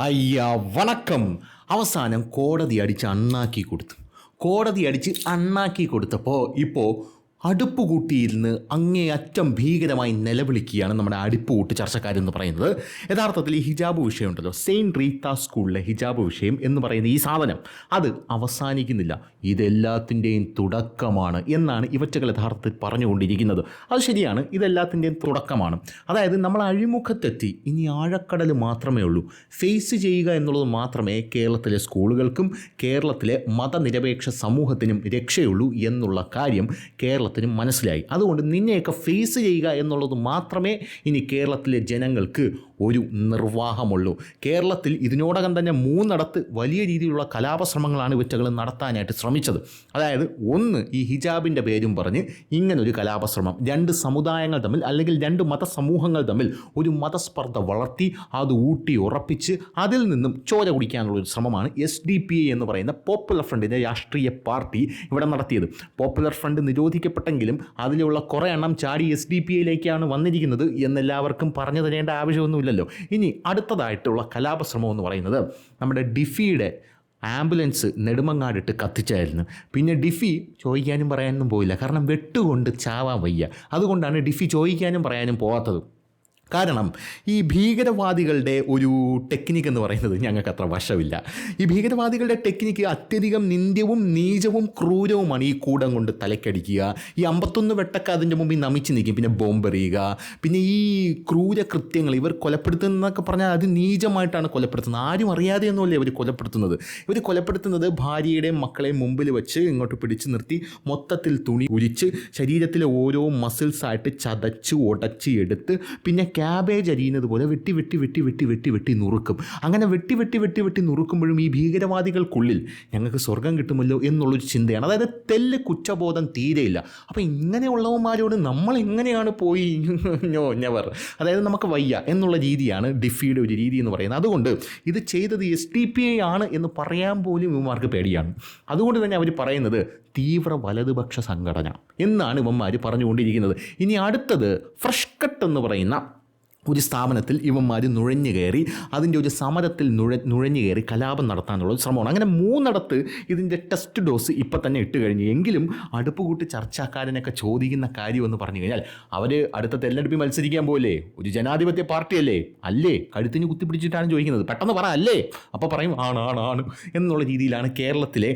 അയ്യാ വണക്കം. അവസാനം കോടതി അടിച്ച് അണ്ണാക്കി കൊടുത്തപ്പോൾ ഇപ്പോൾ അടുപ്പ് കൂട്ടിയിരുന്ന് അങ്ങേയറ്റം ഭീകരമായി നിലവിളിക്കുകയാണ് നമ്മുടെ അടുപ്പ് കൂട്ടി ചർച്ചക്കാരെന്ന് പറയുന്നത്. യഥാർത്ഥത്തിൽ ഈ ഹിജാബ് വിഷയമുണ്ടല്ലോ, സെയിൻറ്റ് റീത്ത സ്കൂളിലെ ഹിജാബ് വിഷയം എന്ന് പറയുന്ന ഈ സാധനം അത് അവസാനിക്കുന്നില്ല, ഇതെല്ലാത്തിൻ്റെയും തുടക്കമാണ് എന്നാണ് ഇവറ്റകൾ യഥാർത്ഥത്തിൽ പറഞ്ഞുകൊണ്ടിരിക്കുന്നത്. അത് ശരിയാണ്, ഇതെല്ലാത്തിൻ്റെയും തുടക്കമാണ്. അതായത് നമ്മൾ അഴിമുഖത്തെത്തി, ഇനി ആഴക്കടൽ മാത്രമേ ഉള്ളൂ. ഫേസ് ചെയ്യുക എന്നുള്ളത് മാത്രമേ കേരളത്തിലെ സ്കൂളുകൾക്കും കേരളത്തിലെ മതനിരപേക്ഷ സമൂഹത്തിനും രക്ഷയുള്ളൂ എന്നുള്ള കാര്യം കേരളത്തിനും മനസ്സിലായി. അതുകൊണ്ട് നിന്നെയൊക്കെ ഫേസ് ചെയ്യുക എന്നുള്ളത് മാത്രമേ ഇനി കേരളത്തിലെ ജനങ്ങൾക്ക് ഒരു നിർവാഹമുള്ളൂ. കേരളത്തിൽ ഇതിനോടകം തന്നെ 3 വലിയ രീതിയിലുള്ള കലാപശ്രമങ്ങളാണ് ഇവറ്റകൾ നടത്താനായിട്ട് ശ്രമിച്ചത്. അതായത് ഒന്ന്, ഈ ഹിജാബിൻ്റെ പേരും പറഞ്ഞ് ഇങ്ങനൊരു കലാപശ്രമം, 2 സമുദായങ്ങൾ തമ്മിൽ അല്ലെങ്കിൽ 2 മതസമൂഹങ്ങൾ തമ്മിൽ ഒരു മതസ്പർദ്ധ വളർത്തി അത് ഊട്ടി ഉറപ്പിച്ച് അതിൽ നിന്നും ചോര കുടിക്കാനുള്ളൊരു ശ്രമമാണ് SDP എന്ന് പറയുന്ന പോപ്പുലർ ഫ്രണ്ടിൻ്റെ രാഷ്ട്രീയ പാർട്ടി ഇവിടെ നടത്തിയത്. പോപ്പുലർ ഫ്രണ്ട് നിരോധിക്കപ്പെട്ടെങ്കിലും അതിലുള്ള കുറേ എണ്ണം ചാടി SDP വന്നിരിക്കുന്നത് എന്നെല്ലാവർക്കും പറഞ്ഞു തരേണ്ട ആവശ്യമൊന്നുമില്ലല്ലോ. ഇനി അടുത്തതായിട്ടുള്ള കലാപശ്രമം എന്ന് പറയുന്നത് നമ്മുടെ ഡിഫിയുടെ ആംബുലൻസ് നെടുമങ്ങാടിട്ട് കത്തിച്ചായിരുന്നു. പിന്നെ ഡിഫി ചോദിക്കാനും പറയാനും പോയില്ല, കാരണം വെട്ടുകൊണ്ട് ചാവാൻ വയ്യ. അതുകൊണ്ടാണ് ഡിഫി ചോദിക്കാനും പറയാനും പോകാത്തത്. കാരണം ഈ ഭീകരവാദികളുടെ ഒരു ടെക്നിക്ക് എന്ന് പറയുന്നത് ഞങ്ങൾക്ക് അത്ര വശമില്ല. ഈ ഭീകരവാദികളുടെ ടെക്നിക്ക് അത്യധികം നിന്ദ്യവും നീചവും ക്രൂരവുമാണ്. ഈ കൂടം കൊണ്ട് തലക്കടിക്കുക, ഈ 51 വെട്ടൊക്കെ അതിൻ്റെ മുമ്പിൽ നമിച്ച് നിൽക്കും, പിന്നെ ബോംബെറിയുക, പിന്നെ ഈ ക്രൂരകൃത്യങ്ങൾ ഇവർ കൊലപ്പെടുത്തുന്നതൊക്കെ പറഞ്ഞാൽ അത് നീചമായിട്ടാണ് കൊലപ്പെടുത്തുന്നത്. ആരും അറിയാതെയൊന്നുമല്ല ഇവർ കൊലപ്പെടുത്തുന്നത്. ഇവർ കൊലപ്പെടുത്തുന്നത് ഭാര്യയുടെയും മക്കളെയും മുമ്പിൽ വെച്ച് ഇങ്ങോട്ട് പിടിച്ച് നിർത്തി മൊത്തത്തിൽ തുണി ഉരിച്ച് ശരീരത്തിലെ ഓരോ മസിൽസായിട്ട് ചതച്ച് ഉടച്ച് എടുത്ത് പിന്നെ ക്യാബേജ് അരിയുന്നത് പോലെ വെട്ടി നുറുക്കും. അങ്ങനെ വെട്ടി നുറുക്കുമ്പോഴും ഈ ഭീകരവാദികൾക്കുള്ളിൽ ഞങ്ങൾക്ക് സ്വർഗം കിട്ടുമല്ലോ എന്നുള്ളൊരു ചിന്തയാണ്. അതായത് തെല്ല് കുറ്റബോധം തീരെയില്ല. അപ്പോൾ ഇങ്ങനെയുള്ളവന്മാരോട് നമ്മൾ എങ്ങനെയാണ് പോയി നെവർ, അതായത് നമുക്ക് വയ്യ എന്നുള്ള രീതിയാണ് ഡിഫിയുടെ ഒരു രീതി എന്ന് പറയുന്നത്. അതുകൊണ്ട് ഇത് ചെയ്തത് SDP ആണ് എന്ന് പറയാൻ പോലും ഇവന്മാർക്ക് പേടിയാണ്. അതുകൊണ്ട് തന്നെ അവർ പറയുന്നത് തീവ്ര വലതുപക്ഷ സംഘടന എന്നാണ് ഇവന്മാർ പറഞ്ഞുകൊണ്ടിരിക്കുന്നത്. ഇനി അടുത്തത് ഫ്രഷ് കട്ട് എന്ന് പറയുന്ന ഒരു സ്ഥാപനത്തിൽ ഇവന്മാർ നുഴഞ്ഞു കയറി അതിൻ്റെ ഒരു സമരത്തിൽ നുഴഞ്ഞു കയറി കലാപം നടത്താനുള്ള ശ്രമമാണ്. അങ്ങനെ 3 ഇതിൻ്റെ ടെസ്റ്റ് ഡോസ് ഇപ്പം തന്നെ ഇട്ട് കഴിഞ്ഞു. എങ്കിലും അടുപ്പ് കൂട്ടി ചർച്ചക്കാരനൊക്കെ ചോദിക്കുന്ന കാര്യമെന്ന് പറഞ്ഞു കഴിഞ്ഞാൽ അവർ അടുത്ത തെരഞ്ഞെടുപ്പിൽ മത്സരിക്കാൻ പോലെ ഒരു ജനാധിപത്യ പാർട്ടിയല്ലേ, അല്ലേ, കഴുത്തിന് കുത്തിപ്പിടിച്ചിട്ടാണ് ചോദിക്കുന്നത്, പെട്ടെന്ന് പറ അല്ലേ, അപ്പോൾ പറയും ആണ് എന്നുള്ള രീതിയിലാണ് കേരളത്തിലെ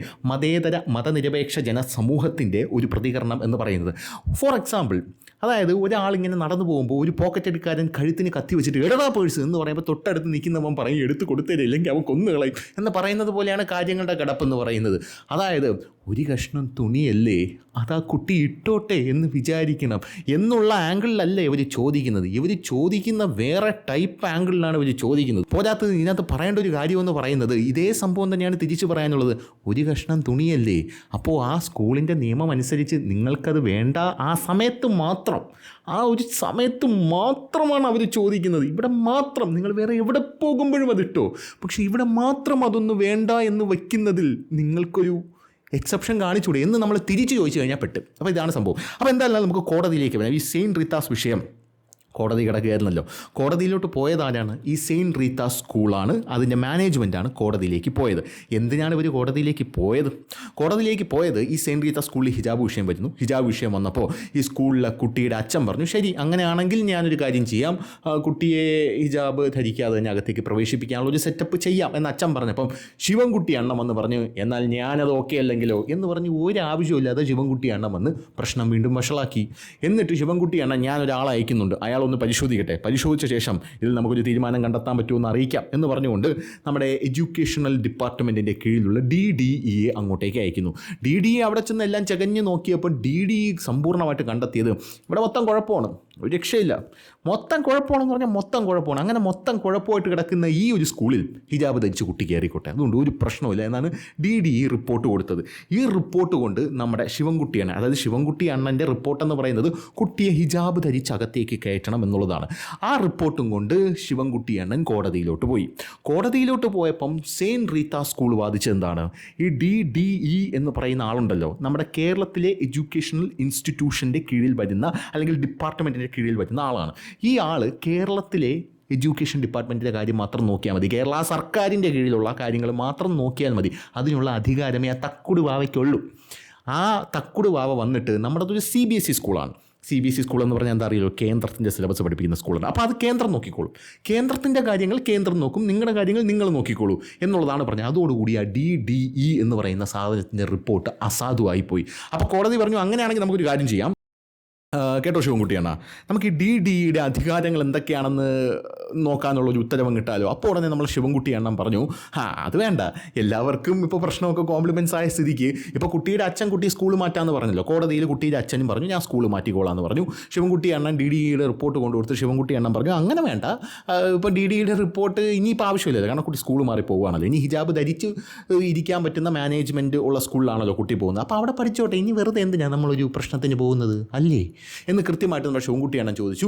മതനിരപേക്ഷ ജനസമൂഹത്തിൻ്റെ ഒരു പ്രതികരണം എന്ന് പറയുന്നത്. ഫോർ എക്സാമ്പിൾ, അതായത് ഒരാളിങ്ങനെ നടന്നു പോകുമ്പോൾ ഒരു പോക്കറ്റ് എടുക്കാരൻ കഴുത്തിന് കത്തി വെച്ചിട്ട് എടതാ പേഴ്സ് എന്ന് പറയുമ്പോൾ തൊട്ടടുത്ത് നിൽക്കുന്നവൻ പറയും എടുത്ത് കൊടുത്തേ, ഇല്ലെങ്കിൽ അവൻ കൊന്നുകളയും എന്ന് പറയുന്നത് പോലെയാണ് കാര്യങ്ങളുടെ കിടപ്പെന്ന് പറയുന്നത്. അതായത് ഒരു കഷ്ണം തുണിയല്ലേ, അതാ കുട്ടി ഇട്ടോട്ടെ എന്ന് വിചാരിക്കണം എന്നുള്ള ആംഗിളിലല്ല ഇവർ ചോദിക്കുന്നത്. ഇവർ ചോദിക്കുന്ന വേറെ ടൈപ്പ് ആംഗിളിലാണ് ഇവർ ചോദിക്കുന്നത്. പോരാത്തത് ഇതിനകത്ത് പറയേണ്ട ഒരു കാര്യമെന്ന് പറയുന്നത് ഇതേ സംഭവം തന്നെയാണ് തിരിച്ചു പറയാനുള്ളത്. ഒരു കഷ്ണം തുണിയല്ലേ, അപ്പോൾ ആ സ്കൂളിൻ്റെ നിയമം അനുസരിച്ച് നിങ്ങൾക്കത് വേണ്ട, ആ സമയത്ത് മാത്രം, ആ ഒരു സമയത്ത് മാത്രമാണ് അവർ ചോദിക്കുന്നത്. ഇവിടെ മാത്രം, നിങ്ങൾ വേറെ എവിടെ പോകുമ്പോഴും അതിട്ടോ, പക്ഷേ ഇവിടെ മാത്രം അതൊന്ന് വേണ്ട എന്ന് വയ്ക്കുന്നതിൽ നിങ്ങൾക്കൊരു എക്സെപ്ഷൻ കാണിച്ചൂടെ എന്ന് നമ്മൾ തിരിച്ച് ചോദിച്ചു കഴിഞ്ഞാൽ പെട്ട്. അപ്പോൾ ഇതാണ് സംഭവം. അപ്പോൾ എന്തായാലും നമുക്ക് കോടതിയിലേക്ക് വരാം. ഈ സെയിൻറ്റ് റീത്താസ് വിഷയം കോടതി കിടക്കുകയായിരുന്നല്ലോ. കോടതിയിലോട്ട് പോയതാരാണ്? ഈ സെയിൻറ്റ് റീത്ത സ്കൂളാണ്, അതിൻ്റെ മാനേജ്മെൻറ്റാണ് കോടതിയിലേക്ക് പോയത്. എന്തിനാണ് ഇവർ കോടതിയിലേക്ക് പോയത്? ഈ സെയിൻറ്റ് റീത്ത സ്കൂളിൽ ഹിജാബ് വിഷയം വരുന്നു. ഹിജാബ് വിഷയം വന്നപ്പോൾ ഈ സ്കൂളിലെ കുട്ടിയുടെ അച്ഛൻ പറഞ്ഞു, ശരി അങ്ങനെയാണെങ്കിൽ ഞാനൊരു കാര്യം ചെയ്യാം, കുട്ടിയെ ഹിജാബ് ധരിക്കാതെ തന്നെ അകത്തേക്ക് പ്രവേശിപ്പിക്കാനുള്ളൊരു സെറ്റപ്പ് ചെയ്യാം എന്ന് അച്ഛൻ പറഞ്ഞപ്പം ശിവൻകുട്ടി അണ്ണം വന്ന് പറഞ്ഞു, എന്നാൽ ഞാനത് ഓക്കെ അല്ലെങ്കിലോ എന്ന് പറഞ്ഞ് ഒരു ആവശ്യമില്ലാതെ ശിവൻകുട്ടി അണ്ണം വന്ന് പ്രശ്നം വീണ്ടും വഷളാക്കി. എന്നിട്ട് ശിവൻകുട്ടി അണ്ണൻ ഞാനൊരാളെ അയക്കുന്നുണ്ട്, അയാൾ ഒന്ന് പരിശോധിച്ച ശേഷം ഇതിൽ നമുക്കൊരു തീരുമാനം കണ്ടെത്താൻ പറ്റുമെന്ന് അറിയിക്കാം എന്ന് പറഞ്ഞുകൊണ്ട് നമ്മുടെ എഡ്യൂക്കേഷണൽ ഡിപ്പാർട്ട്മെൻറ്റിൻ്റെ കീഴിലുള്ള DDE അങ്ങോട്ടേക്ക് അയക്കുന്നു. DDE അവിടെ ചെന്ന് എല്ലാം ചകഞ്ഞ് നോക്കിയപ്പോൾ DDE സമ്പൂർണ്ണമായിട്ട് കണ്ടെത്തിയത് ഇവിടെ മൊത്തം കുഴപ്പമാണ്, ഒരു രക്ഷയില്ല, മൊത്തം കുഴപ്പമാണെന്ന് പറഞ്ഞാൽ മൊത്തം കുഴപ്പമാണ്. അങ്ങനെ മൊത്തം കുഴപ്പമായിട്ട് കിടക്കുന്ന ഈ ഒരു സ്കൂളിൽ ഹിജാബ് ധരിച്ച് കുട്ടി കയറിക്കോട്ടെ, അതുകൊണ്ട് ഒരു പ്രശ്നമില്ല എന്നാണ് DDE റിപ്പോർട്ട് കൊടുത്തത്. ഈ റിപ്പോർട്ട് കൊണ്ട് നമ്മുടെ ശിവൻകുട്ടിയാണ്, അതായത് ശിവൻകുട്ടി അണ്ണൻ്റെ റിപ്പോർട്ടെന്ന് പറയുന്നത് കുട്ടിയെ ഹിജാബ് ധരിച്ച് അകത്തേക്ക് കയറ്റണം എന്നുള്ളതാണ്. ആ റിപ്പോർട്ടും കൊണ്ട് ശിവൻകുട്ടി അണ്ണൻ കോടതിയിലോട്ട് പോയപ്പം സെയിൻറ്റ് റീത്ത സ്കൂൾ വാദിച്ചത് എന്താണ്? ഈ DDE എന്ന് പറയുന്ന ആളുണ്ടല്ലോ, നമ്മുടെ കേരളത്തിലെ എഡ്യൂക്കേഷണൽ ഇൻസ്റ്റിറ്റ്യൂഷൻ്റെ കീഴിൽ വരുന്ന അല്ലെങ്കിൽ ഡിപ്പാർട്ട്മെൻറ്റിൻ്റെ കീഴിൽ വരുന്ന ആളാണ്. ഈ ആൾ കേരളത്തിലെ എഡ്യൂക്കേഷൻ ഡിപ്പാർട്ട്മെൻറ്റിൻ്റെ കാര്യം മാത്രം നോക്കിയാൽ മതി, കേരള സർക്കാരിൻ്റെ കീഴിലുള്ള കാര്യങ്ങൾ മാത്രം നോക്കിയാൽ മതി. അതിനുള്ള അധികാരമേ ആ തക്കുടു വാവയ്ക്കുള്ളൂ. ആ തക്കുടു വാവ വന്നിട്ട് നമ്മുടെ അതൊരു CBSE സ്കൂളാണ്. CBSE സ്കൂൾ എന്ന് പറഞ്ഞാൽ എന്താ അറിയുമല്ലോ, കേന്ദ്രത്തിൻ്റെ സിലബസ് പഠിപ്പിക്കുന്ന സ്കൂളാണ്. അപ്പോൾ അത് കേന്ദ്രം നോക്കിക്കോളും. കേന്ദ്രത്തിൻ്റെ കാര്യങ്ങൾ കേന്ദ്രം നോക്കും, നിങ്ങളുടെ കാര്യങ്ങൾ നിങ്ങൾ നോക്കിക്കോളൂ എന്നുള്ളതാണ് പറഞ്ഞത്. അതോടുകൂടി ആ DDE എന്ന് പറയുന്ന സാധനത്തിൻ്റെ റിപ്പോർട്ട് അസാധുവായിപ്പോയി. അപ്പോൾ കോടതി പറഞ്ഞു, അങ്ങനെയാണെങ്കിൽ നമുക്കൊരു കാര്യം ചെയ്യാം. കേട്ടോ ശിവൻകുട്ടിയാണ്, നമുക്ക് ഈ DDEയുടെ അധികാരങ്ങൾ എന്തൊക്കെയാണെന്ന് നോക്കാനുള്ളൊരു ഉത്തരവും കിട്ടാലോ. അപ്പോൾ ഉടനെ നമ്മൾ ശിവൻകുട്ടി അണ്ണൻ പറഞ്ഞു, അത് വേണ്ട, എല്ലാവർക്കും ഇപ്പോൾ പ്രശ്നമൊക്കെ കോംപ്ലിമെൻറ്റ്സ് ആയ സ്ഥിതിക്ക് ഇപ്പോൾ കുട്ടിയുടെ അച്ഛൻ കുട്ടി സ്കൂൾ മാറ്റാമെന്ന് പറഞ്ഞല്ലോ, കോടതിയിൽ കുട്ടിയുടെ അച്ഛനും പറഞ്ഞു ഞാൻ സ്കൂൾ മാറ്റിക്കോളാമെന്ന് പറഞ്ഞു. ശിവൻകുട്ടി അണ്ണൻ DDEയുടെ റിപ്പോർട്ട് കൊണ്ടുകൊടുത്ത് ശിവൻകുട്ടി അണ്ണൻ പറഞ്ഞു അങ്ങനെ വേണ്ട, ഇപ്പോൾ DDEയുടെ റിപ്പോർട്ട് ഇനിയിപ്പോൾ ആവശ്യമില്ലല്ലോ, കാരണം കുട്ടി സ്കൂൾ മാറി പോകുകയാണല്ലോ, ഇനി ഹിജാബ് ധരിച്ച് ഇരിക്കാൻ പറ്റുന്ന മാനേജ്മെൻറ്റ് ഉള്ള സ്കൂളിലാണല്ലോ കുട്ടി പോകുന്നത്, അപ്പോൾ അവിടെ പഠിച്ചോട്ടെ, ഇനി വെറുതെ എന്തിനാണ് നമ്മളൊരു പ്രശ്നത്തിന് പോകുന്നത് അല്ലേ എന്ന് കൃത്യമായിട്ട് നമ്മുടെ ശിവൻകുട്ടിയാണ് ചോദിച്ചു.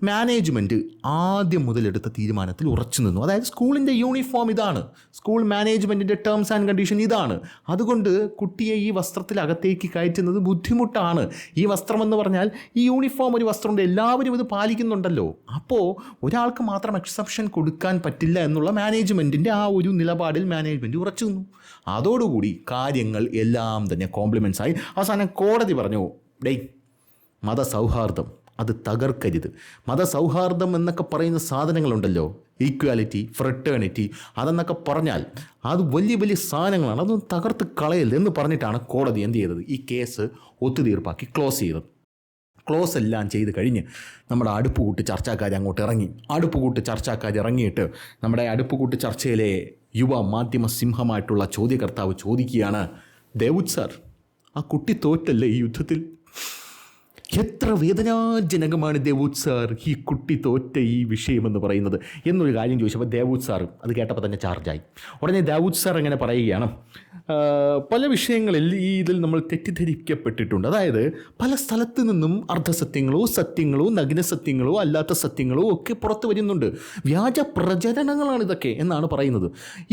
മാനേജ്മെൻറ്റ് ആദ്യം മുതലെടുത്ത തീരുമാനത്തിൽ ഉറച്ചു നിന്നു. അതായത് സ്കൂളിൻ്റെ യൂണിഫോം ഇതാണ്, സ്കൂൾ മാനേജ്മെൻറ്റിൻ്റെ ടേംസ് ആൻഡ് കണ്ടീഷൻ ഇതാണ്, അതുകൊണ്ട് കുട്ടിയെ ഈ വസ്ത്രത്തിൽ അകത്തേക്ക് കയറ്റുന്നത് ബുദ്ധിമുട്ടാണ്. ഈ വസ്ത്രമെന്ന് പറഞ്ഞാൽ ഈ യൂണിഫോം ഒരു വസ്ത്രമുണ്ട്, എല്ലാവരും ഇത് പാലിക്കുന്നുണ്ടല്ലോ, അപ്പോൾ ഒരാൾക്ക് മാത്രം എക്സെപ്ഷൻ കൊടുക്കാൻ പറ്റില്ല എന്നുള്ള മാനേജ്മെൻറ്റിൻ്റെ ആ ഒരു നിലപാടിൽ മാനേജ്മെൻറ്റ് ഉറച്ചു നിന്നു. അതോടുകൂടി കാര്യങ്ങൾ എല്ലാം തന്നെ കോംപ്ലിമെൻറ്റ്സ് ആയി. അവസാനം കോടതി പറഞ്ഞു, ഡേയ് മതസൗഹാർദ്ദം അത് തകർക്കരുത്. മതസൗഹാർദ്ദം എന്നൊക്കെ പറയുന്ന സാധനങ്ങളുണ്ടല്ലോ, ഈക്വാലിറ്റി, ഫ്രട്ടേണിറ്റി, അതെന്നൊക്കെ പറഞ്ഞാൽ അത് വലിയ വലിയ സാധനങ്ങളാണ്, അതൊന്നും തകർത്ത് കളയരുത് എന്ന് പറഞ്ഞിട്ടാണ് കോടതി എന്ത് ചെയ്തത്, ഈ കേസ് ഒത്തുതീർപ്പാക്കി ക്ലോസ് ചെയ്തത്. ക്ലോസ് എല്ലാം ചെയ്ത് കഴിഞ്ഞ് നമ്മുടെ അടുപ്പുകൂട്ട് ചർച്ചക്കാർ അങ്ങോട്ട് ഇറങ്ങി. അടുപ്പുകൂട്ട് ചർച്ചക്കാർ ഇറങ്ങിയിട്ട് നമ്മുടെ അടുപ്പുകൂട്ട് ചർച്ചയിലെ യുവ മാധ്യമ സിംഹമായിട്ടുള്ള ചോദ്യകർത്താവ് ചോദിക്കുകയാണ്, ദേവുദ് സാർ, ആ കുട്ടി തോറ്റല്ലേ ഈ യുദ്ധത്തിൽ? എത്ര വേദനാജനകമാണ് ദേവുദ് സാർ ഈ കുട്ടി തോറ്റ ഈ വിഷയമെന്ന് പറയുന്നത് എന്നൊരു കാര്യം ചോദിച്ചപ്പോൾ ദേവുദ് സാർ അത് കേട്ടപ്പോൾ തന്നെ ചാർജായി. ഉടനെ ദേവുദ് സാർ എങ്ങനെ പറയുകയാണ്, പല വിഷയങ്ങളിൽ ഈ ഇതിൽ നമ്മൾ തെറ്റിദ്ധരിക്കപ്പെട്ടിട്ടുണ്ട്. അതായത് പല സ്ഥലത്ത് നിന്നും അർദ്ധസത്യങ്ങളോ സത്യങ്ങളോ നഗ്നസത്യങ്ങളോ അല്ലാത്ത സത്യങ്ങളോ ഒക്കെ പുറത്തു വരുന്നുണ്ട്, വ്യാജ പ്രചരണങ്ങളാണ് ഇതൊക്കെ എന്നാണ് പറയുന്നത്.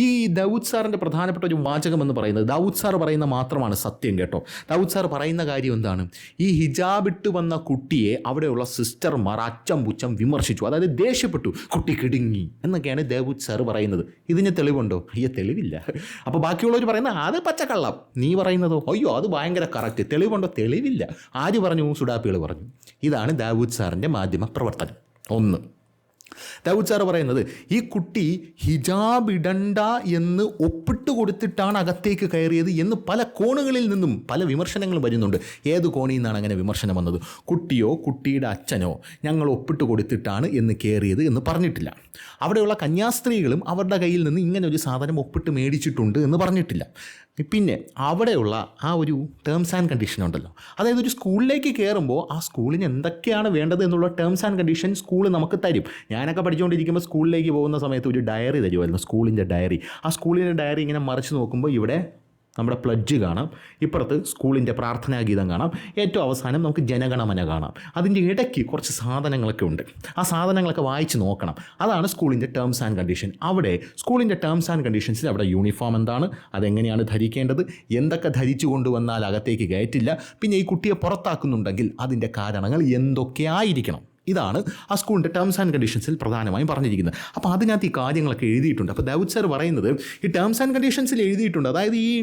ഈ ദാവൂദ് സാറിൻ്റെ പ്രധാനപ്പെട്ട ഒരു വാചകം എന്ന് പറയുന്നത്, ദാവൂദ് സാർ പറയുന്ന മാത്രമാണ് സത്യം കേട്ടോ. ദാവൂദ് സാർ പറയുന്ന കാര്യം എന്താണ്, ഈ ഹിജാബ് ഇട്ട് വന്ന കുട്ടിയെ അവിടെയുള്ള സിസ്റ്റർമാർ അച്ചം പുച്ചം വിമർശിച്ചു, അതായത് ദേഷ്യപ്പെട്ടു, കുട്ടി കിടുങ്ങി എന്നൊക്കെയാണ് ദാവൂദ് സാർ പറയുന്നത്. ഇതിന് തെളിവുണ്ടോ? അയ്യോ തെളിവില്ല. അപ്പോൾ ബാക്കിയുള്ളവർ പറയുന്നത് അത് പച്ചക്കള്ളം, നീ പറയുന്നതോ അയ്യോ അത് ഭയങ്കര കറക്റ്റ്, തെളിവുണ്ടോ? തെളിവില്ല. ആര് പറഞ്ഞു? സുഡാപ്പികൾ പറഞ്ഞു. ഇതാണ് ദാവൂദ് സാറിൻ്റെ മാധ്യമ പ്രവർത്തനം. ഒന്ന്, ദാവൂദ് സാറ് പറയുന്നത് ഈ കുട്ടി ഹിജാബ് ഇടണ്ട എന്ന് ഒപ്പിട്ട് കൊടുത്തിട്ടാണ് അകത്തേക്ക് കയറിയത് എന്ന് പല കോണുകളിൽ നിന്നും പല വിമർശനങ്ങളും വരുന്നുണ്ട്. ഏത് കോണിൽ നിന്നാണ് അങ്ങനെ വിമർശനം വന്നത്? കുട്ടിയോ കുട്ടിയുടെ അച്ഛനോ ഞങ്ങൾ ഒപ്പിട്ട് കൊടുത്തിട്ടാണ് എന്ന് കയറിയത് എന്ന് പറഞ്ഞിട്ടില്ല. അവിടെയുള്ള കന്യാസ്ത്രീകളും അവരുടെ കയ്യിൽ നിന്ന് ഇങ്ങനെ ഒരു സാധനം ഒപ്പിട്ട് മേടിച്ചിട്ടുണ്ട് എന്ന് പറഞ്ഞിട്ടില്ല. പിന്നെ അവിടെയുള്ള ആ ഒരു ടേംസ് ആൻഡ് കണ്ടീഷൻ ഉണ്ടല്ലോ, അതായത് ഒരു സ്കൂളിലേക്ക് കയറുമ്പോൾ ആ സ്കൂളിന് എന്തൊക്കെയാണ് വേണ്ടത് എന്നുള്ള ടേംസ് ആൻഡ് കണ്ടീഷൻ സ്കൂൾ നമുക്ക് തരും. ഞാനൊക്കെ പഠിച്ചുകൊണ്ടിരിക്കുമ്പോൾ സ്കൂളിലേക്ക് പോകുന്ന സമയത്ത് ഒരു ഡയറി തരുമായിരുന്നു, സ്കൂളിൻ്റെ ഡയറി. ആ സ്കൂളിൻ്റെ ഡയറി ഇങ്ങനെ മറിച്ച് നോക്കുമ്പോൾ ഇവിടെ നമ്മുടെ പ്ലഡ്ജ് കാണാം, ഇപ്പുറത്ത് സ്കൂളിൻ്റെ പ്രാർത്ഥനാ ഗീതം കാണാം, ഏറ്റവും അവസാനം നമുക്ക് ജനഗണമന കാണാം. അതിൻ്റെ ഇടയ്ക്ക് കുറച്ച് സാധനങ്ങളൊക്കെ ഉണ്ട്, ആ സാധനങ്ങളൊക്കെ വായിച്ച് നോക്കണം. അതാണ് സ്കൂളിൻ്റെ ടേംസ് ആൻഡ് കണ്ടീഷൻ. അവിടെ സ്കൂളിൻ്റെ ടേംസ് ആൻഡ് കണ്ടീഷൻസിൽ അവിടെ യൂണിഫോം എന്താണ്, അതെങ്ങനെയാണ് ധരിക്കേണ്ടത്, എന്തൊക്കെ ധരിച്ചു കൊണ്ടുവന്നാൽ അകത്തേക്ക് കയറ്റില്ല, പിന്നെ ഈ കുട്ടിയെ പുറത്താക്കുന്നുണ്ടെങ്കിൽ അതിൻ്റെ കാരണങ്ങൾ എന്തൊക്കെ ആയിരിക്കണം, ഇതാണ് ആ സ്കൂളിൻ്റെ ടേംസ് ആൻഡ് കണ്ടീഷൻസിൽ പ്രധാനമായും പറഞ്ഞിരിക്കുന്നത്. അപ്പോൾ അതിനകത്ത് ഈ കാര്യങ്ങളൊക്കെ എഴുതിയിട്ടുണ്ട്. അപ്പോൾ ദാവൂദ് സാർ പറയുന്നത് ഈ ടേംസ് ആൻഡ് കണ്ടീഷൻസിൽ എഴുതിയിട്ടുണ്ട്, അതായത് ഈ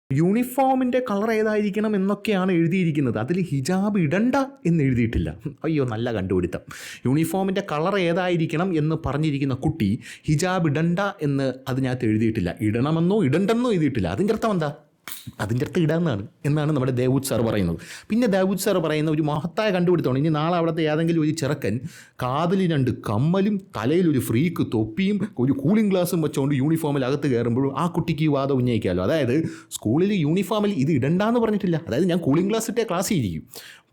യൂണിഫോമിൻ്റെ കളർ ഏതായിരിക്കണം എന്നൊക്കെയാണ് എഴുതിയിരിക്കുന്നത്, അതിൽ ഹിജാബ് ഇടണ്ട എന്ന് എഴുതിയിട്ടില്ല. അയ്യോ നല്ല കണ്ടുപിടുത്തം. യൂണിഫോമിൻ്റെ കളർ ഏതായിരിക്കണം എന്ന് പറഞ്ഞിരിക്കുന്ന കുട്ടി ഹിജാബ് ഇടണ്ട എന്ന് അതിനകത്ത് എഴുതിയിട്ടില്ല. ഇടണമെന്നോ ഇടണ്ടെന്നോ എഴുതിയിട്ടില്ല. അതിൻ്റെ അർത്ഥം എന്താ? അതിൻ്റെ അടുത്ത് ഇടാമെന്നാണ് എന്നാണ് നമ്മുടെ ദാവൂദ് സാർ പറയുന്നത്. പിന്നെ ദാവൂദ് സാർ പറയുന്ന ഒരു മഹത്തായ കണ്ടുപിടുത്തമാണ്, ഇനി നാളെ അവിടുത്തെ ഏതെങ്കിലും ഒരു ചെറുക്കൻ കാതിൽ 2 കമ്മലും തലയിൽ ഒരു ഫ്രീക്ക് തൊപ്പിയും ഒരു കൂളിംഗ് ഗ്ലാസും വെച്ചുകൊണ്ട് യൂണിഫോമിൽ അകത്ത് കയറുമ്പോഴും ആ കുട്ടിക്ക് ഈ വാദം ഉന്നയിക്കാമല്ലോ. അതായത് സ്കൂളിൽ യൂണിഫോമിൽ ഇത് ഇടണ്ടെന്ന് പറഞ്ഞിട്ടില്ല, അതായത് ഞാൻ കൂളിംഗ് ഗ്ലാസ് ഇട്ടേ ക്ലാസ്സിൽ ഇരിക്കും,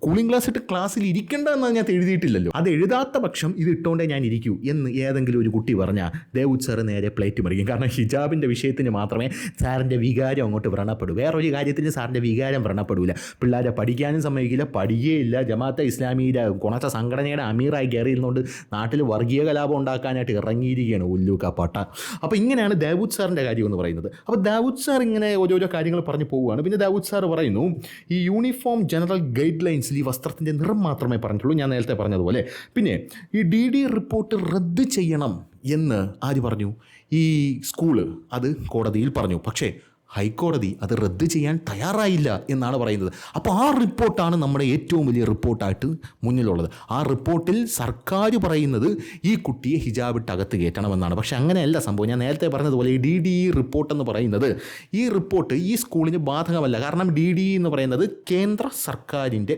കൂളിംഗ് ഗ്ലാസ് ഇട്ട് ക്ലാസ്സിൽ ഇരിക്കേണ്ട എന്ന് അതിനകത്ത് എഴുതിയിട്ടില്ലല്ലോ. അത് എഴുതാത്ത പക്ഷം ഇത് ഇട്ടുകൊണ്ടേ ഞാൻ ഇരിക്കൂ എന്ന് ഏതെങ്കിലും ഒരു കുട്ടി പറഞ്ഞാൽ ദാവൂദ് സാറ് നേരെ പ്ലേറ്റ് മറിക്കും. കാരണം ഹിജാബിൻ്റെ വിഷയത്തിന് മാത്രമേ സാറിൻ്റെ വികാരം അങ്ങോട്ട് വ്രണപ്പെടൂ, വേറൊരു കാര്യത്തിന് സാറിൻ്റെ വികാരം വ്രണപ്പെടില്ല. പിള്ളേരെ പഠിക്കാനും സമ്മതിക്കില്ല, പഠിക്കുകയില്ല. ജമാഅത്തെ ഇസ്ലാമിയുടെ ഗുണച്ച സംഘടനയുടെ അമീറായി കയറിയിരുന്നുകൊണ്ട് നാട്ടിൽ വർഗീയ കലാപം ഉണ്ടാക്കാനായിട്ട് ഇറങ്ങിയിരിക്കുകയാണ് ഉല്ലൂക്ക പട്ട. അപ്പോൾ ഇങ്ങനെയാണ് ദാവൂദ് സാറിൻ്റെ കാര്യം എന്ന് പറയുന്നത്. അപ്പോൾ ദാവൂദ് സാർ ഇങ്ങനെ ഓരോരോ കാര്യങ്ങൾ പറഞ്ഞു പോവുകയാണ്. പിന്നെ ദാവൂദ് സാർ പറയുന്നു ഈ യൂണിഫോം ജനറൽ ഗൈഡ് ലൈൻസ് കേസിൽ ഈ വസ്ത്രത്തിൻ്റെ നിറം മാത്രമേ പറഞ്ഞിട്ടുള്ളൂ, ഞാൻ നേരത്തെ പറഞ്ഞതുപോലെ. പിന്നെ ഈ DD റിപ്പോർട്ട് റദ്ദ് ചെയ്യണം എന്ന് ആര് പറഞ്ഞു? ഈ സ്കൂള് അത് കോടതിയിൽ പറഞ്ഞു. പക്ഷേ ഹൈക്കോടതി അത് റദ്ദ് ചെയ്യാൻ തയ്യാറായില്ല എന്നാണ് പറയുന്നത്. അപ്പോൾ ആ റിപ്പോർട്ടാണ് നമ്മുടെ ഏറ്റവും വലിയ റിപ്പോർട്ടായിട്ട് മുന്നിലുള്ളത്. ആ റിപ്പോർട്ടിൽ സർക്കാർ പറയുന്നത് ഈ കുട്ടിയെ ഹിജാബിട്ട് അകത്ത് കയറ്റണമെന്നാണ്. പക്ഷേ അങ്ങനെയല്ല സംഭവം. ഞാൻ നേരത്തെ പറഞ്ഞതുപോലെ ഈ DDE റിപ്പോർട്ട് എന്ന് പറയുന്നത്, ഈ റിപ്പോർട്ട് ഈ സ്കൂളിന് ബാധകമല്ല. കാരണം DDE എന്ന് പറയുന്നത് കേന്ദ്ര സർക്കാരിൻ്റെ,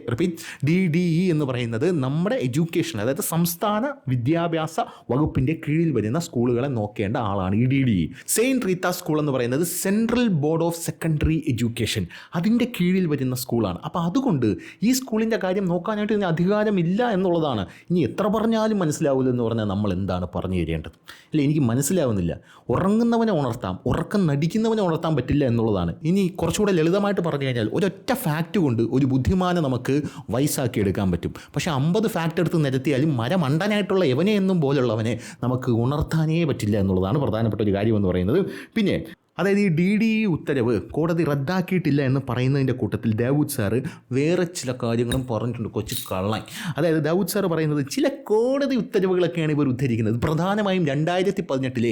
DDE എന്ന് പറയുന്നത് നമ്മുടെ എഡ്യൂക്കേഷൻ, അതായത് സംസ്ഥാന വിദ്യാഭ്യാസ വകുപ്പിൻ്റെ കീഴിൽ വരുന്ന സ്കൂളുകളെ നോക്കേണ്ട ആളാണ് ഈ DDE. സെയിൻറ്റ് റീത്ത സ്കൂൾ എന്ന് പറയുന്നത് central board of secondary education, അതിൻ്റെ കീഴിൽ വരുന്ന സ്കൂളാണ്. അപ്പോൾ അതുകൊണ്ട് ഈ സ്കൂളിൻ്റെ കാര്യം നോക്കാനായിട്ട് ഇതിന് അധികാരമില്ല എന്നുള്ളതാണ്. ഇനി എത്ര പറഞ്ഞാലും മനസ്സിലാവില്ല എന്ന് പറഞ്ഞാൽ നമ്മൾ എന്താണ് പറഞ്ഞു തരേണ്ടത്? അല്ല, എനിക്ക് മനസ്സിലാവുന്നില്ല. ഉറങ്ങുന്നവനെ ഉണർത്താം, ഉറക്കം നടിക്കുന്നവനെ ഉണർത്താൻ പറ്റില്ല എന്നുള്ളതാണ്. ഇനി കുറച്ചുകൂടെ ലളിതമായിട്ട് പറഞ്ഞു കഴിഞ്ഞാൽ ഒരൊറ്റ ഫാക്റ്റ് കൊണ്ട് ഒരു ബുദ്ധിമാനെ നമുക്ക് വയസ്സാക്കി എടുക്കാൻ പറ്റും. പക്ഷേ 50 ഫാക്റ്റ് എടുത്ത് നിരത്തിയാലും മരമണ്ടനായിട്ടുള്ള എവനെ എന്നും പോലുള്ളവനെ നമുക്ക് ഉണർത്താനേ പറ്റില്ല എന്നുള്ളതാണ് പ്രധാനപ്പെട്ട ഒരു കാര്യമെന്ന് പറയുന്നത്. പിന്നെ അതായത് ഈ DDE ഉത്തരവ് കോടതി റദ്ദാക്കിയിട്ടില്ല എന്ന് പറയുന്നതിൻ്റെ കൂട്ടത്തിൽ ദാവൂദ് സാറ് വേറെ ചില കാര്യങ്ങളും പറഞ്ഞിട്ടുണ്ട്. കൊച്ചു കള്ളൻ. അതായത് ദാവൂദ് സാറ് പറയുന്നത് ചില കോടതി ഉത്തരവുകളൊക്കെയാണ് ഇവർ ഉദ്ധരിക്കുന്നത്. പ്രധാനമായും 2018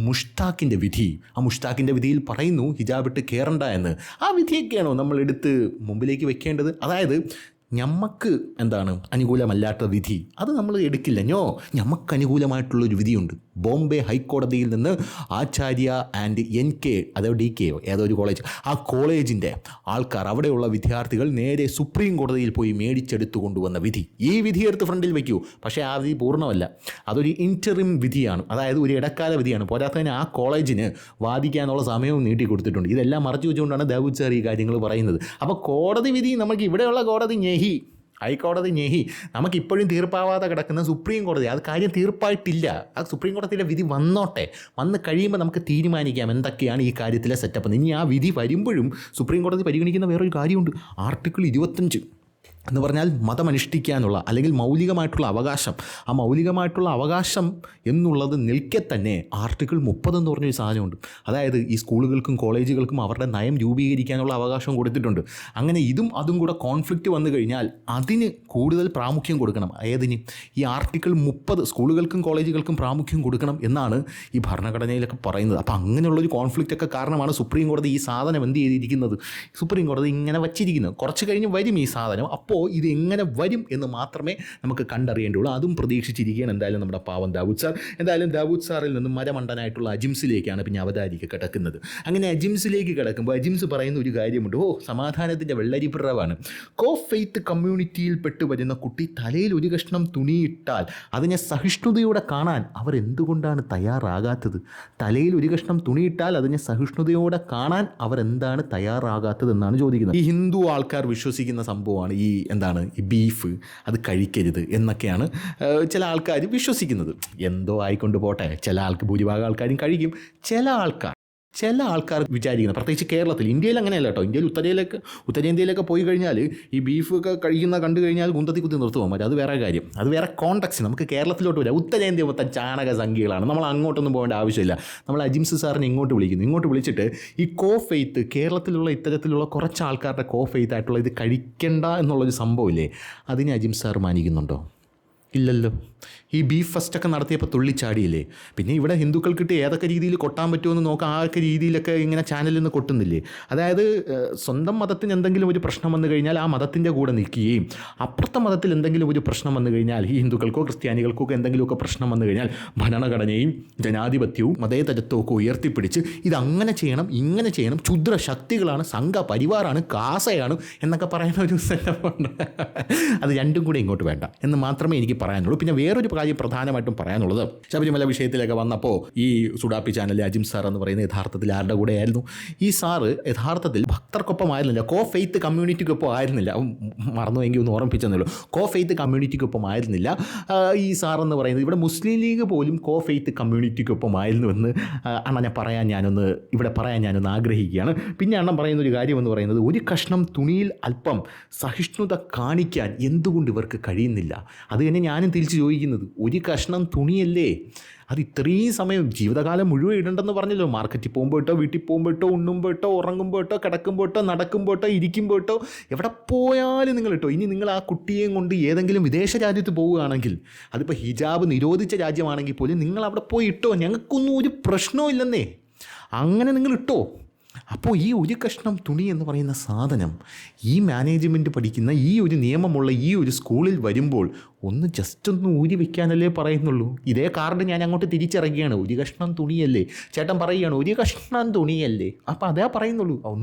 മുഷ്താഖിൻ്റെ വിധി. ആ മുഷ്താഖിൻ്റെ വിധിയിൽ പറയുന്നു ഹിജാബിട്ട് കയറണ്ട എന്ന്. ആ വിധിയൊക്കെയാണോ നമ്മൾ എടുത്ത് മുമ്പിലേക്ക് വെക്കേണ്ടത്? അതായത് ഞമ്മക്ക് എന്താണ് അനുകൂലമല്ലാത്ത വിധി അത് നമ്മൾ എടുക്കില്ല. ഞമ്മക്ക് അനുകൂലമായിട്ടുള്ളൊരു വിധിയുണ്ട്. ബോംബെ ഹൈക്കോടതിയിൽ നിന്ന് ആചാര്യ ആൻഡ് NK, അതോ DK ഏതോ ഒരു കോളേജ്, ആ കോളേജിൻ്റെ ആൾക്കാർ, അവിടെയുള്ള വിദ്യാർത്ഥികൾ നേരെ സുപ്രീം കോടതിയിൽ പോയി മേടിച്ചെടുത്തു കൊണ്ടുവന്ന വിധി. ഈ വിധിയെടുത്ത് ഫ്രണ്ടിൽ വയ്ക്കൂ. പക്ഷേ ആ വിധി പൂർണ്ണമല്ല, അതൊരു ഇൻറ്ററിം വിധിയാണ്. അതായത് ഒരു ഇടക്കാല വിധിയാണ്. പോരാത്തതിന് ആ കോളേജിന് വാദിക്കാനുള്ള സമയവും നീട്ടി കൊടുത്തിട്ടുണ്ട്. ഇതെല്ലാം മറച്ചു വെച്ചുകൊണ്ടാണ് ദാവൂദ് സാർ ഈ കാര്യങ്ങൾ പറയുന്നത്. അപ്പോൾ കോടതി വിധി നമുക്ക് ഇവിടെയുള്ള കോടതി ഹൈക്കോടതി നമുക്കിപ്പോഴും തീർപ്പാവാതെ കിടക്കുന്ന സുപ്രീം കോടതി, അത് കാര്യം തീർപ്പായിട്ടില്ല. ആ സുപ്രീം കോടതിയിലെ വിധി വന്ന് കഴിയുമ്പോൾ നമുക്ക് തീരുമാനിക്കാം എന്തൊക്കെയാണ് ഈ കാര്യത്തിലെ സെറ്റപ്പ്. ഇനി ആ വിധി വരുമ്പോഴും സുപ്രീം കോടതി പരിഗണിക്കുന്ന വേറൊരു കാര്യമുണ്ട്. ആർട്ടിക്കിൾ 25 എന്ന് പറഞ്ഞാൽ മതമനുഷ്ഠിക്കാനുള്ള അല്ലെങ്കിൽ മൗലികമായിട്ടുള്ള അവകാശം. ആ മൗലികമായിട്ടുള്ള അവകാശം എന്നുള്ളത് നിൽക്കെ തന്നെ ആർട്ടിക്കിൾ 30 എന്ന് പറഞ്ഞൊരു സാധനമുണ്ട്. അതായത് ഈ സ്കൂളുകൾക്കും കോളേജുകൾക്കും അവരുടെ നയം രൂപീകരിക്കാനുള്ള അവകാശം കൊടുത്തിട്ടുണ്ട്. അങ്ങനെ അതും കൂടെ കോൺഫ്ലിക്റ്റ് വന്നു കഴിഞ്ഞാൽ അതിന് കൂടുതൽ പ്രാമുഖ്യം കൊടുക്കണം. ഏതിന്? ഈ ആർട്ടിക്കിൾ 30 സ്കൂളുകൾക്കും കോളേജുകൾക്കും പ്രാമുഖ്യം കൊടുക്കണം എന്നാണ് ഈ ഭരണഘടനയിലൊക്കെ പറയുന്നത്. അപ്പോൾ അങ്ങനെയുള്ളൊരു കോൺഫ്ലിക്റ്റ് ഒക്കെ കാരണമാണ് സുപ്രീം കോടതി ഈ സാധനം എന്ത് ചെയ്തിരിക്കുന്നത്? സുപ്രീം കോടതി ഇങ്ങനെ വച്ചിരിക്കുന്നത്. കുറച്ച് കഴിഞ്ഞ് വരും ഈ സാധനം. അപ്പോൾ ഇത് എങ്ങനെ വരും എന്ന് മാത്രമേ നമുക്ക് കണ്ടറിയേണ്ടുള്ളൂ. അതും പ്രതീക്ഷിച്ചിരിക്കുകയാണ് എന്തായാലും നമ്മുടെ പാവം ദാവൂദ് സാർ. എന്തായാലും ദാവൂദ് സാറിൽ നിന്നും മരമണ്ടനായിട്ടുള്ള അജിംസിലേക്കാണ് പിന്നെ അവതാരിക കിടക്കുന്നത്. അങ്ങനെ അജിംസിലേക്ക് കിടക്കുമ്പോൾ അജിംസ് പറയുന്ന ഒരു കാര്യമുണ്ട്. സമാധാനത്തിൻ്റെ വെള്ളരിപ്രവാണ്. ഫെയ്ത്ത് കമ്മ്യൂണിറ്റിയിൽ പെട്ടുവരുന്ന കുട്ടി തലയിൽ ഒരു കഷ്ണം തുണിയിട്ടാൽ അതിനെ സഹിഷ്ണുതയോടെ കാണാൻ അവർ എന്തുകൊണ്ടാണ് തയ്യാറാകാത്തത്? തലയിൽ ഒരു കഷ്ണം തുണിയിട്ടാൽ അതിനെ സഹിഷ്ണുതയോടെ കാണാൻ അവർ എന്താണ് തയ്യാറാകാത്തത് എന്നാണ് ചോദിക്കുന്നത്. ഈ ഹിന്ദു ആൾക്കാർ വിശ്വസിക്കുന്ന സംഭവമാണ് ഈ ബീഫ് അത് കഴിക്കരുത് എന്നൊക്കെയാണ് ചില ആൾക്കാർ വിശ്വസിക്കുന്നത്. എന്തോ ആയിക്കൊണ്ട് പോട്ടെ, ഭൂരിഭാഗം ആൾക്കാരും കഴിക്കും. ചില ആൾക്കാർ വിചാരിക്കുന്നത്, പ്രത്യേകിച്ച് കേരളത്തിൽ, ഇന്ത്യയിൽ അങ്ങനെയല്ല കേട്ടോ. ഇന്ത്യയിൽ ഉത്തരേന്ത്യയിലൊക്കെ പോയി കഴിഞ്ഞാൽ ഈ ബീഫൊക്കെ കഴിക്കുന്ന കണ്ടു കഴിഞ്ഞാൽ കുത്തി നിർത്തുവാൻ പറ്റും. അത് വേറെ കാര്യം, അത് വേറെ കോൺടാക്സ്റ്റ്. നമുക്ക് കേരളത്തിലോട്ട് വരാം. ഉത്തരേന്ത്യ മൊത്തം ചാണക സംഖ്യകളാണ്. നമ്മൾ അങ്ങോട്ടൊന്നും പോകേണ്ട ആവശ്യമില്ല. നമ്മൾ അജിംസ് സാറിനെ ഇങ്ങോട്ട് വിളിച്ചിട്ട് ഈ ഫെയ്ത്ത്, കേരളത്തിലുള്ള ഇത്തരത്തിലുള്ള കുറച്ച് ആൾക്കാരുടെ ഫെയ്ത്ത് ആയിട്ടുള്ള ഇത് കഴിക്കണ്ട എന്നുള്ളൊരു സംഭവമില്ലേ, അതിനെ അജിംസ് സാർ മാനിക്കുന്നുണ്ടോ? ഇല്ലല്ലോ. ഈ ബീഫ് ഫസ്റ്റൊക്കെ നടത്തിയപ്പോൾ തുള്ളിച്ചാടിയില്ലേ. പിന്നെ ഇവിടെ ഹിന്ദുക്കൾക്കിട്ട് ഏതൊക്കെ രീതിയിൽ കൊട്ടാൻ പറ്റുമെന്ന് നോക്കാം. ആ ഒക്കെ രീതിയിലൊക്കെ ഇങ്ങനെ ചാനലിൽ നിന്ന് കൊട്ടുന്നില്ലേ. അതായത് സ്വന്തം മതത്തിന് എന്തെങ്കിലും ഒരു പ്രശ്നം വന്നു കഴിഞ്ഞാൽ ആ മതത്തിൻ്റെ കൂടെ നിൽക്കുകയും അപ്പുറത്തെ മതത്തിൽ എന്തെങ്കിലും ഒരു പ്രശ്നം വന്നു കഴിഞ്ഞാൽ ഈ ഹിന്ദുക്കൾക്കോ ക്രിസ്ത്യാനികൾക്കോ എന്തെങ്കിലുമൊക്കെ പ്രശ്നം വന്നു കഴിഞ്ഞാൽ ഭരണഘടനയും ജനാധിപത്യവും മതേതരത്വവും ഒക്കെ ഉയർത്തിപ്പിടിച്ച് ഇതങ്ങനെ ചെയ്യണം, ഇങ്ങനെ ചെയ്യണം, ക്ഷുദ്ര ശക്തികളാണ്, സംഘ പരിവാറാണ്, കാസയാണ് എന്നൊക്കെ പറയുന്ന ഒരു സെറ്റപ്പുണ്ട്. അത് രണ്ടും കൂടെ ഇങ്ങോട്ട് വേണ്ട എന്ന് മാത്രമേ എനിക്ക് പറയാനുള്ളൂ. പിന്നെ വേറൊരു കാര്യം പ്രധാനമായിട്ടും പറയാനുള്ളത്, ശബരിമല വിഷയത്തിലൊക്കെ വന്നപ്പോൾ ഈ സുഡാപ്പി ചാനലിലെ അജിം സാർ എന്ന് പറയുന്ന യഥാർത്ഥത്തിൽ ആരുടെ കൂടെ ആയിരുന്നു? ഈ സാറ് യഥാർത്ഥത്തിൽ ഭക്തർക്കൊപ്പം ആയിരുന്നില്ല, ഫെയ്ത്ത് കമ്മ്യൂണിറ്റിക്കൊപ്പം ആയിരുന്നില്ല. മറന്നുവെങ്കിൽ ഒന്ന് ഓർമ്മിപ്പിച്ചെന്നുള്ളൂ. ഫെയ്ത്ത് കമ്മ്യൂണിറ്റിക്കൊപ്പം ആയിരുന്നില്ല ഈ സാർ എന്ന് പറയുന്നത്. ഇവിടെ മുസ്ലിം ലീഗ് പോലും ഫെയ്ത്ത് കമ്മ്യൂണിറ്റിക്കൊപ്പം ആയിരുന്നുവെന്ന് അണ്ണനെ ഇവിടെ പറയാൻ ഞാനൊന്ന് ആഗ്രഹിക്കുകയാണ്. പിന്നെ അണ്ണൻ പറയുന്ന ഒരു കാര്യം എന്ന് പറയുന്നത്, ഒരു കഷ്ണം തുണിയിൽ അല്പം സഹിഷ്ണുത കാണിക്കാൻ എന്തുകൊണ്ട് ഇവർക്ക് കഴിയുന്നില്ല? അത് തന്നെ ഞാനും തിരിച്ച് ചോദിക്കുക. ചോദിക്കുന്നത്. ഒരു കഷ്ണം തുണിയല്ലേ, അത് ഇത്രയും സമയം ജീവിതകാലം മുഴുവൻ ഇടണ്ടെന്ന് പറഞ്ഞല്ലോ. മാർക്കറ്റിൽ പോകുമ്പോട്ടോ, വീട്ടിൽ പോകുമ്പോട്ടോ, ഉണ്ണുമ്പോട്ടോ, ഉറങ്ങുമ്പോട്ടോ, കിടക്കുമ്പോട്ടോ, നടക്കുമ്പോട്ടോ, ഇരിക്കുമ്പോട്ടോ, എവിടെ പോയാലും നിങ്ങൾ ഇട്ടോ. ഇനി നിങ്ങൾ ആ കുട്ടിയെയും കൊണ്ട് ഏതെങ്കിലും വിദേശ രാജ്യത്ത് പോവുകയാണെങ്കിൽ, അതിപ്പോൾ ഹിജാബ് നിരോധിച്ച രാജ്യമാണെങ്കിൽ പോലും നിങ്ങൾ അവിടെ പോയി ഇട്ടോ, ഞങ്ങൾക്കൊന്നും ഒരു പ്രശ്നവും ഇല്ലെന്നേ, അങ്ങനെ നിങ്ങൾ ഇട്ടോ. അപ്പോൾ ഈ ഒരു കഷ്ണം തുണി എന്ന് പറയുന്ന സാധനം ഈ മാനേജ്മെൻറ്റ് പഠിക്കുന്ന ഈ ഒരു നിയമമുള്ള ഈ ഒരു സ്കൂളിൽ വരുമ്പോൾ ജസ്റ്റ് ഒന്ന് ഊരി വെക്കാനല്ലേ പറയുന്നുള്ളൂ. ഇതേ കാർഡ് ഞാൻ അങ്ങോട്ട് തിരിച്ചിറങ്ങിയാണ്, ഒരു കഷ്ണം തുണിയല്ലേ, ചേട്ടൻ പറയുകയാണ് ഒരു കഷ്ണം തുണിയല്ലേ, അപ്പോൾ അതേ പറയുന്നുള്ളൂ.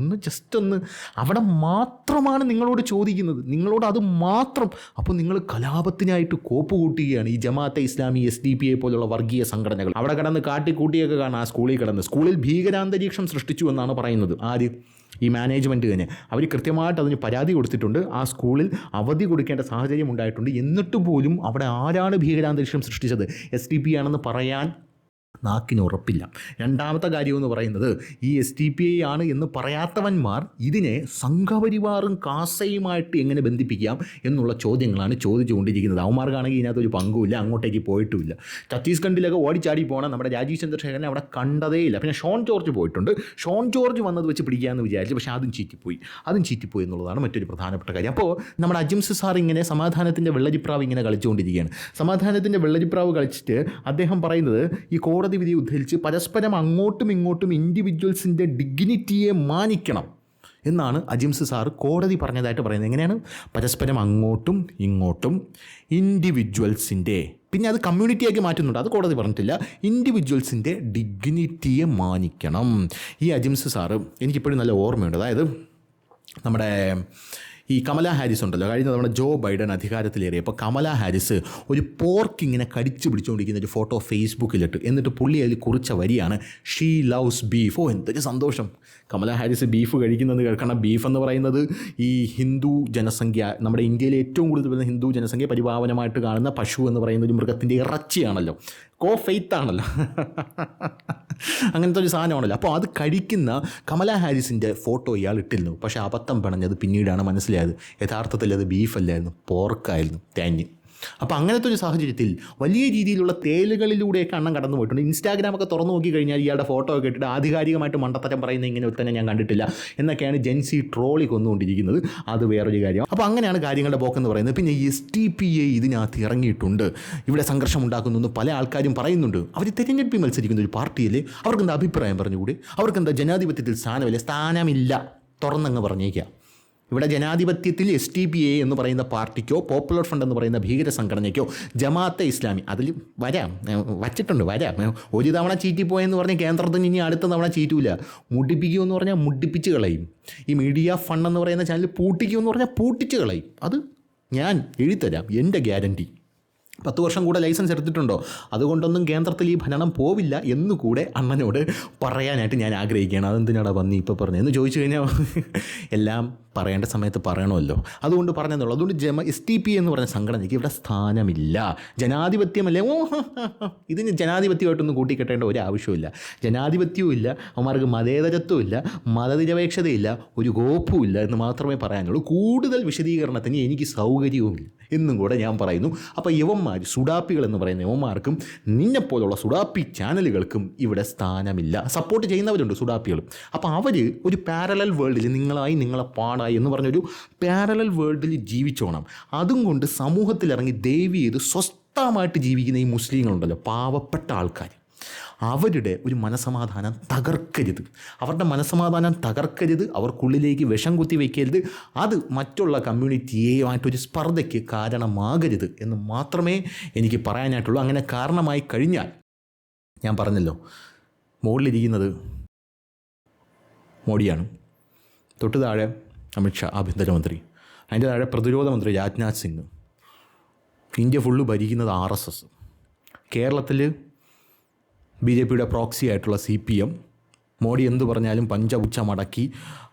ജസ്റ്റ് ഒന്ന് അവിടെ മാത്രമാണ് നിങ്ങളോട് ചോദിക്കുന്നത്, നിങ്ങളോട് അത് മാത്രം. അപ്പോൾ നിങ്ങൾ കലാപത്തിനായിട്ട് കോപ്പ് കൂട്ടുകയാണ്. ഈ ജമാഅത്തെ ഇസ്ലാമി, SDPI പോലുള്ള വർഗീയ സംഘടനകൾ അവിടെ കിടന്ന് കാട്ടിക്കൂട്ടിയൊക്കെ കാണാം. ആ സ്കൂളിൽ ഭീകരാന്തരീക്ഷം സൃഷ്ടിച്ചു എന്നാണ് പറയുന്നത്. ആര്? ഈ മാനേജ്മെൻറ്റ് തന്നെ. അവർ കൃത്യമായിട്ട് അതിന് പരാതി കൊടുത്തിട്ടുണ്ട്. ആ സ്കൂളിൽ അവധി കൊടുക്കേണ്ട സാഹചര്യം ഉണ്ടായിട്ടുണ്ട്. എന്നിട്ട് പോലും അവിടെ ആരാണ് ഭീകരാന്തരീക്ഷം സൃഷ്ടിച്ചത്? SDPI ആണെന്ന് പറയാൻ നാക്കിന് ഉറപ്പില്ല. രണ്ടാമത്തെ കാര്യമെന്ന് പറയുന്നത്, ഈ SDPI ആണ് എന്ന് പറയാത്തവന്മാർ ഇതിനെ സംഘപരിവാറും കാസയുമായിട്ട് എങ്ങനെ ബന്ധിപ്പിക്കാം എന്നുള്ള ചോദ്യങ്ങളാണ് ചോദിച്ചുകൊണ്ടിരിക്കുന്നത്. അവന്മാർക്കാണെങ്കിൽ ഇതിനകത്തൊരു പങ്കുമില്ല, അങ്ങോട്ടേക്ക് പോയിട്ടുമില്ല. ഛത്തീസ്ഗഡിലൊക്കെ ഓടിച്ചാടി പോകണം നമ്മുടെ രാജീവ് ചന്ദ്രശേഖരനെ അവിടെ കണ്ടതേ ഇല്ല. പിന്നെ ഷോൺ ജോർജ് പോയിട്ടുണ്ട്. ഷോൺ ജോർജ് വന്നത് വെച്ച് പിടിക്കാമെന്ന് വിചാരിച്ചു, പക്ഷേ അതും ചീറ്റിപ്പോയി എന്നുള്ളതാണ് മറ്റൊരു പ്രധാനപ്പെട്ട കാര്യം. അപ്പോൾ നമ്മുടെ അജിംസ് സാർ ഇങ്ങനെ സമാധാനത്തിൻ്റെ വെള്ളരിപ്രാവ് ഇങ്ങനെ കളിച്ചുകൊണ്ടിരിക്കുകയാണ്. സമാധാനത്തിൻ്റെ വെള്ളരിപ്രാവ് കളിച്ചിട്ട് അദ്ദേഹം പറയുന്നത്, ഈ കോടതി വിധി ഉദ്ധരിച്ച് പരസ്പരം അങ്ങോട്ടും ഇങ്ങോട്ടും ഇൻഡിവിജ്വൽസിൻ്റെ ഡിഗ്നിറ്റിയെ മാനിക്കണം എന്നാണ് അജിംസ് സാറ് കോടതി പറഞ്ഞതായിട്ട് പറയുന്നത്. എങ്ങനെയാണ്? പരസ്പരം അങ്ങോട്ടും ഇങ്ങോട്ടും ഇൻഡിവിജ്വൽസിൻ്റെ, പിന്നെ അത് കമ്മ്യൂണിറ്റിയാക്കി മാറ്റുന്നുണ്ട്, അത് കോടതി പറഞ്ഞിട്ടില്ല. ഇൻഡിവിജ്വൽസിൻ്റെ ഡിഗ്നിറ്റിയെ മാനിക്കണം. ഈ അജിംസ് സാറ് എനിക്കിപ്പോഴും നല്ല ഓർമ്മയുണ്ട്. അതായത് നമ്മുടെ ഈ കമല ഹാരിസ് ഉണ്ടല്ലോ, കഴിഞ്ഞ നമ്മുടെ ജോ ബൈഡൻ അധികാരത്തിലേറിയപ്പോൾ കമല ഹാരിസ് ഒരു പോർക്ക് ഇങ്ങനെ കടിച്ചു പിടിച്ചുകൊണ്ടിരിക്കുന്ന ഒരു ഫോട്ടോ ഫേസ്ബുക്കിലിട്ട്, എന്നിട്ട് പുള്ളി അതിൽ കുറിച്ച വരിയാണ് ഷീ ലവ്സ് ബീഫ്. എന്തൊരു സന്തോഷം, കമല ഹാരിസ് ബീഫ് കഴിക്കുന്നത് കേൾക്കണം. ബീഫ് എന്ന് പറയുന്നത് ഈ ഹിന്ദു ജനസംഖ്യ, നമ്മുടെ ഇന്ത്യയിലെ ഏറ്റവും കൂടുതൽ വരുന്ന ഹിന്ദു ജനസംഖ്യ പരിപാവനമായിട്ട് കാണുന്ന പശു എന്ന് പറയുന്ന ഒരു മൃഗത്തിൻ്റെ ഇറച്ചിയാണല്ലോ, ഫെയ്ത്ത് ആണല്ലോ, അങ്ങനത്തെ ഒരു സാധനമാണല്ലോ. അപ്പോൾ അത് കഴിക്കുന്ന കമല ഹാരിസിൻ്റെ ഫോട്ടോ ഇയാൾ ഇട്ടിരുന്നു. പക്ഷേ അബദ്ധം പിണഞ്ഞത് പിന്നീടാണ് മനസ്സിലായത്, യഥാർത്ഥത്തിൽ അത് ബീഫല്ലായിരുന്നു, പോർക്കായിരുന്നു. തേഞ്ഞ്. അപ്പോൾ അങ്ങനത്തെ ഒരു സാഹചര്യത്തിൽ വലിയ രീതിയിലുള്ള തേലുകളിലൂടെയൊക്കെ അണ്ണം കടന്നു പോയിട്ടുണ്ട്. ഇൻസ്റ്റാഗ്രാമൊക്കെ തുറന്നു നോക്കി കഴിഞ്ഞാൽ ഇയാളുടെ ഫോട്ടോ ഒക്കെ ഇട്ടിട്ട് ആധികാരികമായിട്ട് മണ്ടത്തരം പറയുന്ന ഇങ്ങനെ തന്നെ ഞാൻ കണ്ടിട്ടില്ല എന്നൊക്കെയാണ് ജെൻസി ട്രോളി കൊന്നുകൊണ്ടിരിക്കുന്നത്. അത് വേറൊരു കാര്യം. അപ്പോൾ അങ്ങനെയാണ് കാര്യങ്ങളുടെ പോക്കെന്ന് പറയുന്നത്. പിന്നെ SDPI ഇതിനകത്ത് ഇറങ്ങിയിട്ടുണ്ട്, ഇവിടെ സംഘർഷം ഉണ്ടാക്കുന്നു പല ആൾക്കാരും പറയുന്നുണ്ട്. അവർ തെരഞ്ഞെടുപ്പിൽ മത്സരിക്കുന്ന ഒരു പാർട്ടിയല്ലേ, അവർക്കെന്താ അഭിപ്രായം പറഞ്ഞുകൂടി? അവർക്കെന്താ ജനാധിപത്യത്തിൽ സ്ഥാനമില്ല? സ്ഥാനമില്ല, തുറന്നങ്ങ് പറഞ്ഞേക്കാം. ഇവിടെ ജനാധിപത്യത്തിൽ SDPI എന്ന് പറയുന്ന പാർട്ടിക്കോ പോപ്പുലർ ഫ്രണ്ട് എന്ന് പറയുന്ന ഭീകര സംഘടനയ്ക്കോ ജമാഅത്തെ ഇസ്ലാമി അതിൽ വരാം, ഒരു തവണ ചീറ്റിപ്പോയെന്ന് പറഞ്ഞ് കേന്ദ്രത്തിന് ഇനി അടുത്ത തവണ ചീറ്റൂല. മുടിപ്പിക്കുമെന്ന് പറഞ്ഞാൽ മുടിപ്പിച്ച് കളയും. ഈ മീഡിയ ഫണ്ട് എന്ന് പറയുന്ന ചാനൽ പൂട്ടിക്കുമെന്ന് പറഞ്ഞാൽ പൂട്ടിച്ച് കളയും. അത് ഞാൻ എഴുതിത്തരാം, എൻ്റെ ഗ്യാരണ്ടി. 10 വർഷം കൂടെ ലൈസൻസ് എടുത്തിട്ടുണ്ടോ? അതുകൊണ്ടൊന്നും കേന്ദ്രത്തിൽ ഈ ഭരണം പോവില്ല എന്നുകൂടെ അണ്ണനോട് പറയാനായിട്ട് ഞാൻ ആഗ്രഹിക്കുകയാണ്. അതെന്തിനാടാ വന്നി ഇപ്പോൾ പറഞ്ഞു എന്ന് ചോദിച്ചു കഴിഞ്ഞാൽ എല്ലാം പറയേണ്ട സമയത്ത് പറയണമല്ലോ, അതുകൊണ്ട് പറഞ്ഞെന്നുള്ളൂ. അതുകൊണ്ട് SDPI എന്ന് പറഞ്ഞ സംഘടനയ്ക്ക് ഇവിടെ സ്ഥാനമില്ല. ജനാധിപത്യമല്ലേ? ഇതിന് ജനാധിപത്യമായിട്ടൊന്നും കൂട്ടിക്കെട്ടേണ്ട ഒരു ആവശ്യമില്ല. ജനാധിപത്യവും ഇല്ല, അവന്മാർക്ക് മതേതരത്വവും ഇല്ല, മതനിരപേക്ഷതയില്ല, ഒരു കോപ്പുമില്ല എന്ന് മാത്രമേ പറയാനുള്ളൂ. കൂടുതൽ വിശദീകരണത്തിന് എനിക്ക് സൗകര്യവുമില്ല എന്നും കൂടെ ഞാൻ പറയുന്നു. അപ്പോൾ യവന്മാർ സുഡാപ്പികൾ എന്ന് പറയുന്ന യവന്മാർക്കും നിന്നെപ്പോലുള്ള സുഡാപ്പി ചാനലുകൾക്കും ഇവിടെ സ്ഥാനമില്ല. സപ്പോർട്ട് ചെയ്യുന്നവരുണ്ട് സുഡാപ്പികൾ. അപ്പോൾ അവർ ഒരു പാരലൽ വേൾഡിൽ നിങ്ങളെ പാടായി എന്ന് പറഞ്ഞൊരു പാരലൽ വേൾഡിൽ ജീവിച്ചോണം. അതും കൊണ്ട് സമൂഹത്തിലിറങ്ങി ദയവ് ചെയ്ത് സ്വസ്ഥമായിട്ട് ജീവിക്കുന്ന ഈ മുസ്ലിങ്ങളുണ്ടല്ലോ, പാവപ്പെട്ട ആൾക്കാർ, അവരുടെ ഒരു മനസമാധാനം തകർക്കരുത്. അവരുടെ മനസമാധാനം തകർക്കരുത്, അവർക്കുള്ളിലേക്ക് വിഷം കുത്തി വയ്ക്കരുത്. അത് മറ്റുള്ള കമ്മ്യൂണിറ്റിയുമായിട്ടൊരു സ്പർദ്ധയ്ക്ക് കാരണമാകരുത് എന്ന് മാത്രമേ എനിക്ക് പറയാനായിട്ടുള്ളൂ. അങ്ങനെ കാരണമായി കഴിഞ്ഞാൽ, ഞാൻ പറഞ്ഞല്ലോ, മുകളിലിരിക്കുന്നത് മോഡിയാണ്, തൊട്ട് താഴെ അമിത്ഷാ ആഭ്യന്തരമന്ത്രി, അതിൻ്റെ താഴെ പ്രതിരോധ മന്ത്രി രാജ്നാഥ് സിംഗ്, ഇന്ത്യ ഫുള്ള് ഭരിക്കുന്നത് RSS, കേരളത്തിൽ BJPയുടെ പ്രോക്സി ആയിട്ടുള്ള CPM, മോഡി എന്തു പറഞ്ഞാലും പഞ്ചപുച്ഛ മടക്കി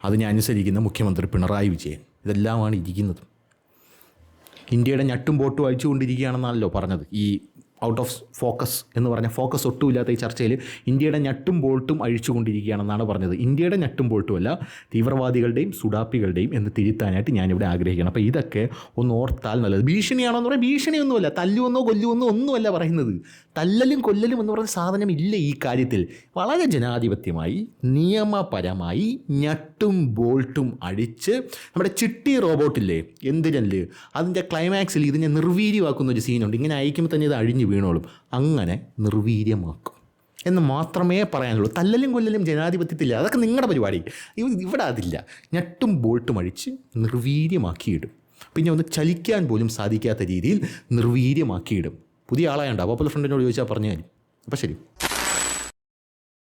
അതിനെ അനുസരിക്കുന്ന മുഖ്യമന്ത്രി പിണറായി വിജയൻ. ഇതെല്ലാമാണ് ഇരിക്കുന്നത്. ഇന്ത്യയുടെ ഞട്ടും പോട്ടും അയച്ചുകൊണ്ടിരിക്കുകയാണെന്നാണല്ലോ പറഞ്ഞത് ഈ ഔട്ട് ഓഫ് ഫോക്കസ് എന്ന് പറഞ്ഞാൽ ഫോക്കസ് ഒട്ടുമില്ലാത്ത ഈ ചർച്ചയിൽ ഇന്ത്യയുടെ ഞട്ടും ബോൾട്ടും അഴിച്ചുകൊണ്ടിരിക്കുകയാണെന്നാണ് പറഞ്ഞത്. ഇന്ത്യയുടെ ഞട്ടും ബോൾട്ടുമല്ല, തീവ്രവാദികളുടെയും സുഡാപ്പികളുടെയും എന്ന് തിരുത്താനായിട്ട് ഞാനിവിടെ ആഗ്രഹിക്കണം. അപ്പോൾ ഇതൊക്കെ ഒന്ന് ഓർത്താൽ നല്ലത്. ഭീഷണിയാണോന്ന് പറയാം, ഭീഷണിയൊന്നുമല്ല, തല്ലുവെന്നോ കൊല്ലുവെന്നോ ഒന്നുമല്ല പറയുന്നത്. തല്ലലും കൊല്ലലും എന്ന് പറയുന്ന സാധനം ഇല്ല ഈ കാര്യത്തിൽ. വളരെ ജനാധിപത്യമായി നിയമപരമായി ഞട്ടും ബോൾട്ടും അഴിച്ച് നമ്മുടെ ചിട്ടി റോബോട്ടില്ലേ എന്തിനല്ലേ, അതിൻ്റെ ക്ലൈമാക്സിൽ ഇതിനെ നിർവീര്യമാക്കുന്ന ഒരു സീനുണ്ട്. ഇങ്ങനെ അയക്കുമ്പോൾ തന്നെ ഇത് അഴിഞ്ഞു വീണോളും. അങ്ങനെ നിർവീര്യമാക്കും എന്ന് മാത്രമേ പറയാനുള്ളൂ. തല്ലലും കൊല്ലലും ജനാധിപത്യത്തില്ല, അതൊക്കെ നിങ്ങളുടെ പരിപാടി. ഇവിടെ അതില്ല. ഞട്ടും ബോൾട്ടും അഴിച്ച് നിർവീര്യമാക്കിയിടും. പിന്നെ ഒന്ന് ചലിക്കാൻ പോലും സാധിക്കാത്ത രീതിയിൽ നിർവീര്യമാക്കിയിടും. പുതിയ ആളായുണ്ടാവും. അപ്പോൾ ഫ്രണ്ടിനോട് ചോദിച്ചാൽ പറഞ്ഞു തരും. അപ്പോൾ ശരി.